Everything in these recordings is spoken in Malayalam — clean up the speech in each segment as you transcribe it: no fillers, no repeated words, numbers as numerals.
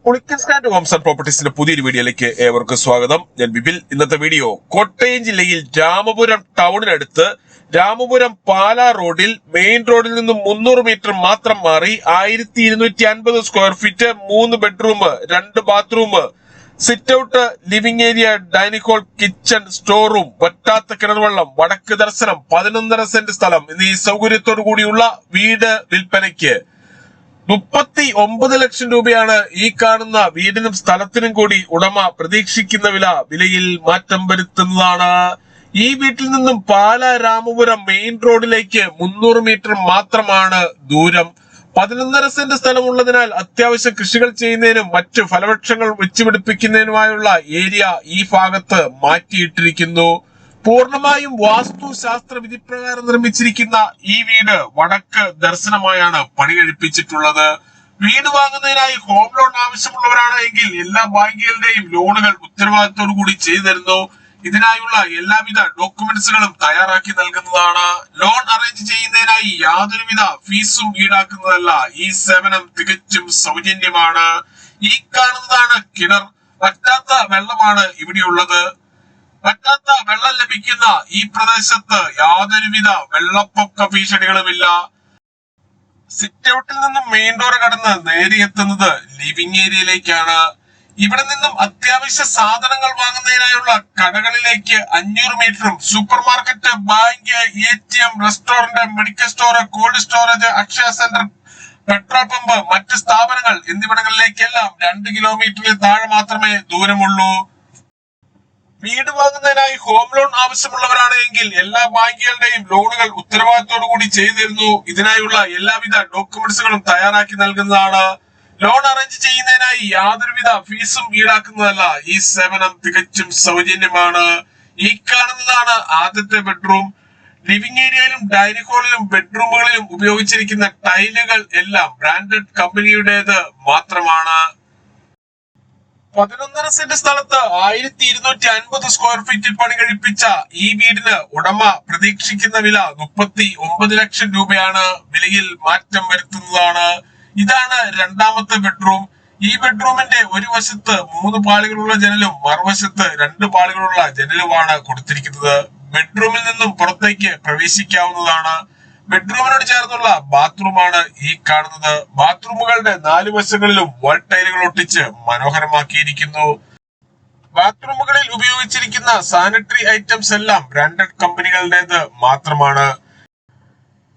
പുളിക്കൽ സ്റ്റാൻഡ് ഹോംസ് ആൻഡ് പ്രോപ്പർട്ടീസിന്റെ പുതിയൊരു വീഡിയോയിലേക്ക് ഏവർക്കും സ്വാഗതം. ഞാൻ ബിബിൽ. ഇന്നത്തെ വീഡിയോ കോട്ടയം ജില്ലയിൽ രാമപുരം ടൗണിനടുത്ത് രാമപുരം പാലാ റോഡിൽ മെയിൻ റോഡിൽ നിന്നും 300 മീറ്റർ മാത്രം മാറി 1250 square feet 3 bedroom 2 bathroom, sit out, living area, dining hall, kitchen, store room, വറ്റാത്ത കിണർവെള്ളം, വടക്ക് ദർശനം, 11.5 സെന്റ് സ്ഥലം എന്നീ സൗകര്യത്തോടു കൂടിയുള്ള വീട് വിൽപ്പനയ്ക്ക് 39 ലക്ഷം രൂപയാണ് ഈ കാണുന്ന വീടിനും സ്ഥലത്തിനും കൂടി ഉടമ പ്രതീക്ഷിക്കുന്ന വിലയിൽ മാറ്റം വരുത്തുന്നതാണ്. ഈ വീട്ടിൽ നിന്നും പാലാ രാമപുരം മെയിൻ റോഡിലേക്ക് 300 മീറ്റർ മാത്രമാണ് ദൂരം. 11.5 സെന്റ് സ്ഥലമുള്ളതിനാൽ അത്യാവശ്യം കൃഷികൾ ചെയ്യുന്നതിനും മറ്റ് ഫലവൃക്ഷങ്ങൾ വെച്ചുപിടിപ്പിക്കുന്നതിനുമായുള്ള ഏരിയ ഈ ഭാഗത്ത് മാറ്റിയിട്ടിരിക്കുന്നു. പൂർണ്ണമായും വാസ്തുശാസ്ത്ര വിധിപ്രകാരം നിർമ്മിച്ചിരിക്കുന്ന ഈ വീട് വടക്ക് ദർശനമായാണ് പണി കഴിപ്പിച്ചിട്ടുള്ളത്. വീട് വാങ്ങുന്നതിനായി ഹോം ലോൺ ആവശ്യമുള്ളവരാണ് എങ്കിൽ എല്ലാ ബാങ്കുകളുടെയും ലോണുകൾ ഉത്തരവാദിത്തോടു കൂടി ചെയ്തു തരുന്നു. ഇതിനായുള്ള എല്ലാവിധ ഡോക്യുമെന്റ്സുകളും തയ്യാറാക്കി നൽകുന്നതാണ്. ലോൺ അറേഞ്ച് ചെയ്യുന്നതിനായി യാതൊരുവിധ ഫീസും ഈടാക്കുന്നതല്ല. ഈ സേവനം തികച്ചും സൗജന്യമാണ്. ഈ കാണുന്നതാണ് കിണർ. വറ്റാത്ത വെള്ളമാണ് ഇവിടെയുള്ളത്. വറ്റാത്ത വെള്ളം ലഭിക്കുന്ന ഈ പ്രദേശത്ത് യാതൊരുവിധ വെള്ളപ്പൊക്ക ഭീഷണികളുമില്ല. സിറ്റ് ഔട്ടിൽ നിന്നും മെയിൻ ഡോർ കടന്ന് നേടിയെത്തുന്നത് ലിവിംഗ് ഏരിയയിലേക്കാണ്. ഇവിടെ നിന്നും അത്യാവശ്യ സാധനങ്ങൾ വാങ്ങുന്നതിനായുള്ള കടകളിലേക്ക് 500 മീറ്ററും super market, bank, ATM, restaurant, medical store, cold storage, Akshaya centre, petrol pump, മറ്റ് സ്ഥാപനങ്ങൾ എന്നിവിടങ്ങളിലേക്കെല്ലാം 2 കിലോമീറ്ററിൽ താഴെ മാത്രമേ ദൂരമുള്ളൂ. വീട് വാങ്ങുന്നതിനായി ഹോം ലോൺ ആവശ്യമുള്ളവരാണ് എങ്കിൽ എല്ലാ ബാങ്കുകളുടെയും ലോണുകൾ ഉത്തരവാദിത്തോടു കൂടി ചെയ്തു തരുന്നു. ഇതിനായുള്ള എല്ലാവിധ ഡോക്യുമെന്റ്സുകളും തയ്യാറാക്കി നൽകുന്നതാണ്. ലോൺ അറേഞ്ച് ചെയ്യുന്നതിനായി യാതൊരുവിധ ഫീസും ഈടാക്കുന്നതല്ല. ഈ സേവനം തികച്ചും സൗജന്യമാണ്. ഈ കാണുന്നതാണ് ആദ്യത്തെ ബെഡ്റൂം. ലിവിംഗ് ഏരിയയിലും ഡൈനിങ് ഹാളിലും ബെഡ്റൂമുകളിലും ഉപയോഗിച്ചിരിക്കുന്ന ടൈലുകൾ എല്ലാം ബ്രാൻഡഡ് കമ്പനിയുടേത് മാത്രമാണ്. 11.5 സെന്റ് സ്ഥലത്ത് 1250 സ്ക്വയർ ഫീറ്റിൽ പണി കഴിപ്പിച്ച ഈ വീടിന് ഉടമ പ്രതീക്ഷിക്കുന്ന വില 39 ലക്ഷം രൂപയാണ്. വിലയിൽ മാറ്റം വരുത്തുന്നതാണ്. ഇതാണ് രണ്ടാമത്തെ ബെഡ്റൂം. ഈ ബെഡ്റൂമിന്റെ ഒരു വശത്ത് 3 പാളികളുള്ള ജനലും മറുവശത്ത് 2 പാളികളുള്ള ജനലുമാണ് കൊടുത്തിരിക്കുന്നത്. ബെഡ്റൂമിൽ നിന്നും പുറത്തേക്ക് പ്രവേശിക്കാവുന്നതാണ്. ബെഡ്റൂമിനോട് ചേർന്നുള്ള ബാത്റൂമാണ് ഈ കാണുന്നത്. ബാത്റൂമുകളുടെ 4 വശങ്ങളിലും വാൾ ടൈലുകൾ ഒട്ടിച്ച് മനോഹരമാക്കിയിരിക്കുന്നു. ബാത്റൂമുകളിൽ ഉപയോഗിച്ചിരിക്കുന്ന സാനിറ്ററി ഐറ്റംസ് എല്ലാം ബ്രാൻഡഡ് കമ്പനികളുടേത് മാത്രമാണ്.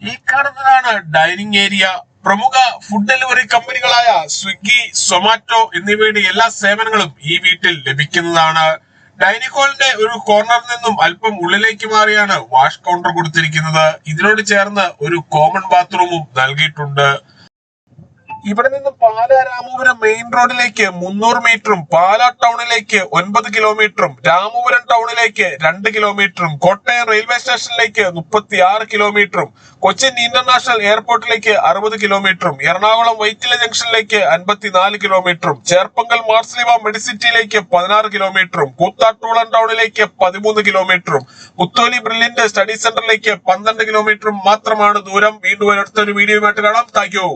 ഈ കാണുന്നതാണ് ഡൈനിങ് ഏരിയ. പ്രമുഖ ഫുഡ് ഡെലിവറി കമ്പനികളായ സ്വിഗ്ഗി, സൊമാറ്റോ എന്നിവയുടെ എല്ലാ സേവനങ്ങളും ഈ വീട്ടിൽ ലഭിക്കുന്നതാണ്. ഡൈനിങ് ഹാളിന്റെ ഒരു കോർണറിൽ നിന്നും അല്പം ഉള്ളിലേക്ക് മാറിയാണ് വാഷ് കൗണ്ടർ കൊടുത്തിരിക്കുന്നത്. ഇതിനോട് ചേർന്ന് ഒരു കോമൺ ബാത്റൂമും നൽകിയിട്ടുണ്ട്. ഇവിടെ നിന്നും പാലാ രാമപുരം മെയിൻ റോഡിലേക്ക് 300 മീറ്ററും പാലാ ടൗണിലേക്ക് 9 കിലോമീറ്ററും രാമപുരം ടൗണിലേക്ക് 2 കിലോമീറ്ററും കോട്ടയം റെയിൽവേ സ്റ്റേഷനിലേക്ക് 36 കിലോമീറ്ററും കൊച്ചിൻ ഇന്റർനാഷണൽ എയർപോർട്ടിലേക്ക് 60 കിലോമീറ്ററും എറണാകുളം വൈറ്റില ജംഗ്ഷനിലേക്ക് 54 കിലോമീറ്ററും ചേർപ്പങ്കൽ മാർസ്ലിവ മെഡിസിറ്റിയിലേക്ക് 16 കിലോമീറ്ററും കൂത്താട്ടൂളം ടൗണിലേക്ക് 13 കിലോമീറ്ററും മുത്തോലി ബ്രില്യന്റ് സ്റ്റഡി സെന്ററിലേക്ക് 12 കിലോമീറ്ററും മാത്രമാണ് ദൂരം. വീണ്ടും അടുത്തൊരു വീഡിയോയുമായിട്ട് കാണാം. Thank you.